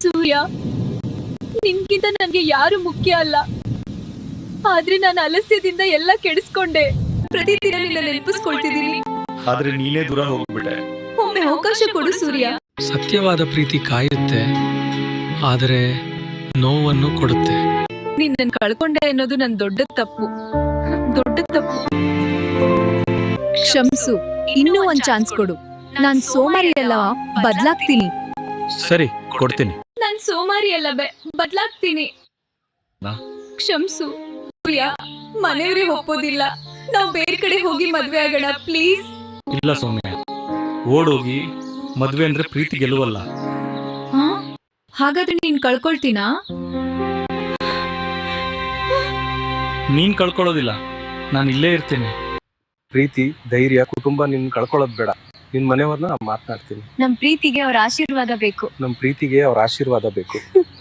ಸೂರ್ಯ, ನಿನ್ಗಿಂತ ನನ್ಗೆ ಯಾರು ಮುಖ್ಯ ಅಲ್ಲ. ಆದ್ರೆ ನಾನು ಆಲಸ್ಯದಿಂದ ಎಲ್ಲ ಕೆಡಿಸ್ಕೊಂಡೆ. ಪ್ರತಿದಿನ ನಿನ್ನ ನೆನಪಿಸ್ಕೊಳ್ತಿದ್ದೀನಿ. ಆದ್ರೆ ನೀನೇ ದೂರ ಹೋಗ್ಬಿಟ್ಟೆ. ಒಮ್ಮೆ ಅವಕಾಶ ಕೊಡು ಸೂರ್ಯ. ಸತ್ಯವಾದ ಪ್ರೀತಿ ಕಾಯುತ್ತೆ, ಆದರೆ ನೋವನ್ನು ಕೊಡುತ್ತೆ. ನಿನ್ನ ಕಳ್ಕೊಂಡೆ ಅನ್ನೋದು ನನ್ ದೊಡ್ಡ ತಪ್ಪು. ಕ್ಷಮಿಸು, ಇನ್ನೂ ಒಂದ್ ಚಾನ್ಸ್ ಕೊಡು. ನಾನ್ ಸೋಮಾರಿ ಅಲ್ಲ, ಬದ್ಲಾಗ್ತೀನಿ. ಸರಿ, ಕೊಡ್ತೀನಿ. ನಾನ್ ಸೋಮಾರಿ ಅಲ್ಲ, ಬದ್ಲಾಗ್ತೀನಿ. ಕ್ಷಮಿಸು ಸೂರ್ಯ, ಮನೆಯವರೇ ಒಪ್ಪೋದಿಲ್ಲ. ನಾವ್ ಬೇರೆ ಕಡೆ ಹೋಗಿ ಮದ್ವೆ ಆಗೋಣ ಪ್ಲೀಸ್. ಇಲ್ಲ ಸೌಮ್ಯ, ಓಡೋಗಿ ಮದ್ವೆ ಅಂದ್ರೆ ಪ್ರೀತಿ ಗೆಲುವಲ್ಲ. ಹಾಗಾದ್ರೆ ನೀನ್ ಕಳ್ಕೊಳ್ತೀನಾ? ನೀನ್ ಕಳ್ಕೊಳ್ಳೋದಿಲ್ಲ, ನಾನು ಇಲ್ಲೇ ಇರ್ತೇನೆ. ಪ್ರೀತಿ, ಧೈರ್ಯ, ಕುಟುಂಬ ನಿನ್ ಕಳ್ಕೊಳ್ಳೋದ್ ಬೇಡ. ನಿನ್ ಮನೆಯವ್ರನ್ನ ಮಾತನಾಡ್ತೀನಿ. ನಮ್ ಪ್ರೀತಿಗೆ ಅವ್ರ ಆಶೀರ್ವಾದ ಬೇಕು. ನಮ್ ಪ್ರೀತಿಗೆ ಅವ್ರ ಆಶೀರ್ವಾದ ಬೇಕು.